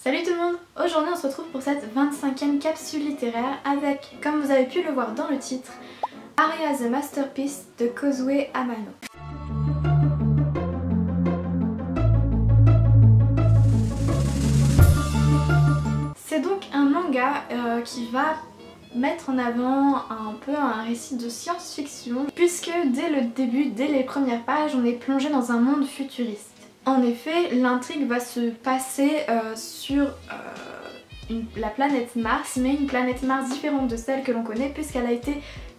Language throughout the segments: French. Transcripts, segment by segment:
Salut tout le monde! Aujourd'hui on se retrouve pour cette 25e capsule littéraire avec, comme vous avez pu le voir dans le titre, Aria the Masterpiece de Kozue Amano. C'est donc un manga qui va mettre en avant un peu un récit de science-fiction puisque dès le début, dès les premières pages, on est plongé dans un monde futuriste. En effet, l'intrigue va se passer sur la planète Mars, mais une planète Mars différente de celle que l'on connaît puisqu'elle a été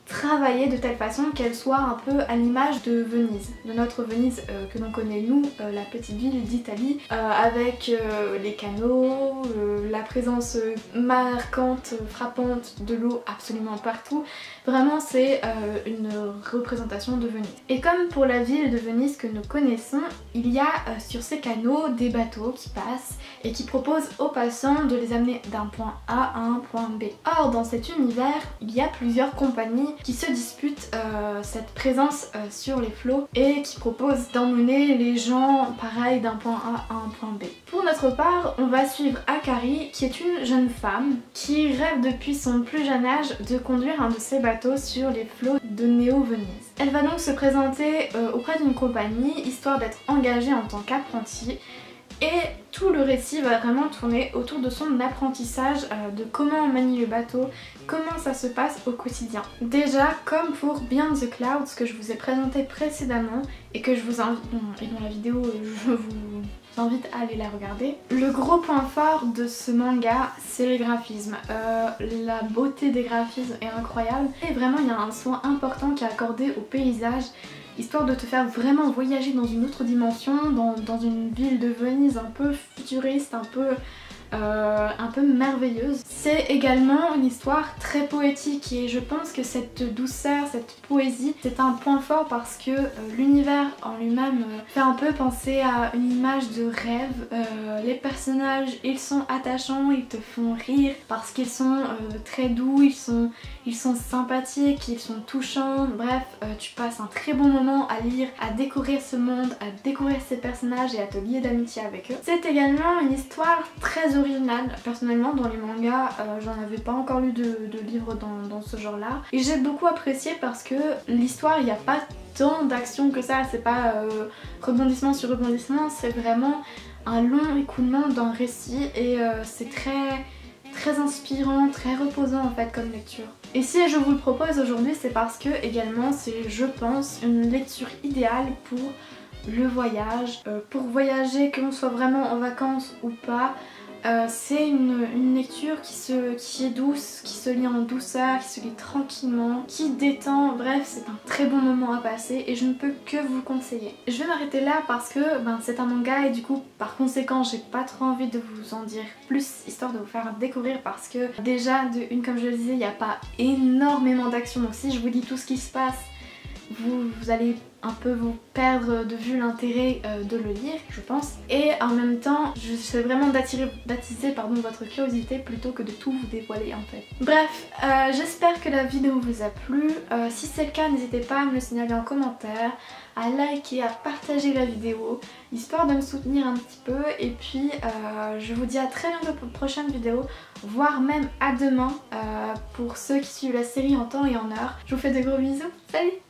travaillée de telle façon qu'elle soit un peu à l'image de Venise, de notre Venise que l'on connaît nous, la petite ville d'Italie, avec les canaux, la présence marquante, frappante de l'eau absolument partout. Vraiment c'est une représentation de Venise. Et comme pour la ville de Venise que nous connaissons, il y a sur ces canaux des bateaux qui passent et qui proposent aux passants de les amener d'un point A à un point B. Or dans cet univers, il y a plusieurs compagnies qui se disputent cette présence sur les flots et qui proposent d'emmener les gens pareil d'un point A à un point B. Pour notre part, on va suivre Akari qui est une jeune femme qui rêve depuis son plus jeune âge de conduire un de ces bateaux sur les flots de Néo-Venise. Elle va donc se présenter auprès d'une compagnie histoire d'être engagée en tant qu'apprentie. Et tout le récit va vraiment tourner autour de son apprentissage, de comment on manie le bateau, comment ça se passe au quotidien. Déjà, comme pour Beyond the Clouds que je vous ai présenté précédemment et que je vous invite, et dans la vidéo je vous invite à aller la regarder, le gros point fort de ce manga c'est les graphismes. La beauté des graphismes est incroyable et vraiment il y a un soin important qui est accordé au paysage, histoire de te faire vraiment voyager dans une autre dimension, dans une ville de Venise un peu futuriste, un peu merveilleuse. C'est également une histoire très poétique et je pense que cette douceur, cette poésie, c'est un point fort parce que l'univers en lui-même fait un peu penser à une image de rêve. Les personnages, ils sont attachants, ils te font rire parce qu'ils sont très doux, ils sont sympathiques, ils sont touchants. Bref, tu passes un très bon moment à lire, à découvrir ce monde, à découvrir ces personnages et à te lier d'amitié avec eux. C'est également une histoire très originale. Personnellement, dans les mangas, j'en avais pas encore lu de livres dans ce genre-là. Et j'ai beaucoup apprécié parce que l'histoire, il n'y a pas tant d'action que ça. C'est pas rebondissement sur rebondissement, c'est vraiment un long écoulement d'un récit et c'est très inspirant, très reposant en fait comme lecture. Et si je vous le propose aujourd'hui, c'est parce que également c'est, je pense, une lecture idéale pour le voyage, pour voyager, que l'on soit vraiment en vacances ou pas. C'est une lecture qui est douce, qui se lit en douceur, qui se lit tranquillement, qui détend, bref c'est un très bon moment à passer et je ne peux que vous le conseiller. Je vais m'arrêter là parce que c'est un manga et du coup par conséquent j'ai pas trop envie de vous en dire plus histoire de vous faire découvrir parce que déjà comme je le disais il n'y a pas énormément d'action, donc si je vous dis tout ce qui se passe vous allez un peu vous perdre de vue l'intérêt de le lire, je pense. Et en même temps, j'essaie vraiment d'attiser votre curiosité plutôt que de tout vous dévoiler en fait. Bref, j'espère que la vidéo vous a plu. Si c'est le cas, n'hésitez pas à me le signaler en commentaire, à liker, à partager la vidéo, histoire de me soutenir un petit peu. Et puis, je vous dis à très bientôt pour une prochaine vidéo, voire même à demain pour ceux qui suivent la série en temps et en heure. Je vous fais de gros bisous, salut!